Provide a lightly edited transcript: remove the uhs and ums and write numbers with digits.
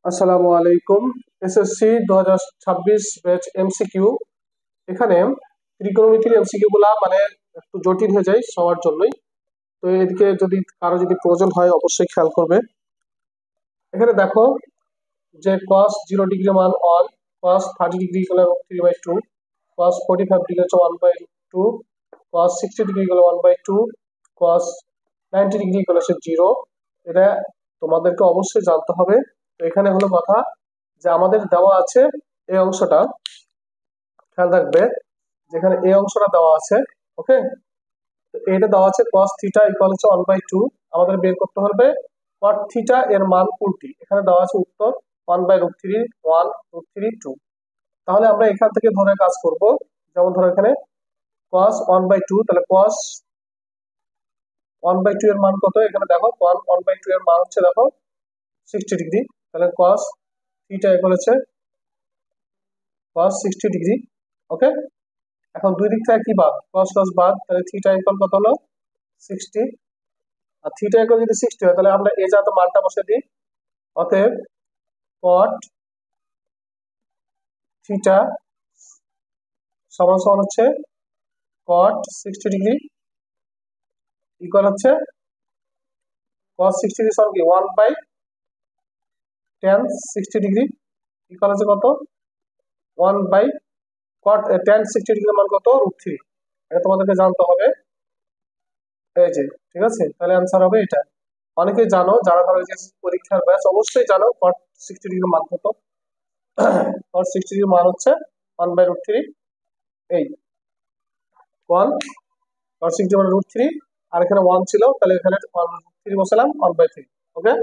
আসসালামু আলাইকুম। SSC 2026 batch MCQ. এখানে ত্রিকোণমিতির এমসিকিউ গুলা মানে একটু জটিল হয়ে যায় সবার জন্যই। তো এদিকে যদি কারো যদি প্রয়োজন হয় অবশ্যই খেয়াল করবে। এখানে দেখো যে cos 0 ডিগ্রি মান 1, cos 30 degree equal 3/2, cos 45 degree হচ্ছে 1/2, cos 60 degree equal 1/2, cos 90 degree equal হচ্ছে 0। এটা তোমাদেরকে অবশ্যই জানতে হবে। তো এখানে হলো কথা যে আমাদের দেওয়া আছে এই অংশটা, খেয়াল রাখবে যেখানে এই অংশটা দেওয়া আছে। ওকে, তো এটা দেওয়া আছে cos থিটা ইকুয়াল হচ্ছে 1/2। আমাদের বের করতে হবে cot থিটা এর মান কোনটি। এখানে দেওয়া আছে উত্তর 1/√3, 1√3, 2। তাহলে আমরা এখান থেকে ধরে কাজ করব। যেমন ধরো এখানে cos 1/2, তাহলে cos 1/2 এর মান কত? এখানে দেখো 1/2 এর মান হচ্ছে দেখো 60 ডিগ্রি। তাহলে cos থিটা ইকুয়াল হচ্ছে cos 60 ডিগ্রি। ওকে, এখন দুই দিক থেকে কি বাদ? cos cos বাদ, তাহলে থিটা ইকুয়াল কত হলো? 60। আর থিটা ইকুয়াল যদি 60 হয় তাহলে আমরা এই জাতীয় মানটা বসে দিই। অতএব cot থিটা সমান সমান হচ্ছে cot 60 ডিগ্রি ইকুয়াল হচ্ছে cos 60 ডিগ্রি সমান কি 1/tan 60 ডিগ্রি ইকুয়াল হচ্ছে কত? 1/cot tan 60 ডিগ্রি মান কত? √3। এটা তোমাদেরকে জানতে হবে। এই যে, ঠিক আছে, তাহলে অ্যান্সার হবে এটা। অনেকেই জানো, যারা ধরো যে পরীক্ষার ব্যাচ অবশ্যই জানো cot 60 ডিগ্রি মান কত। cot 60 ডিগ্রি মান হচ্ছে 1/√3। এই 1 cot 60 মানে √3, আর এখানে 1 ছিল, তাহলে এখানে 3 বসালাম 1/3। ওকে,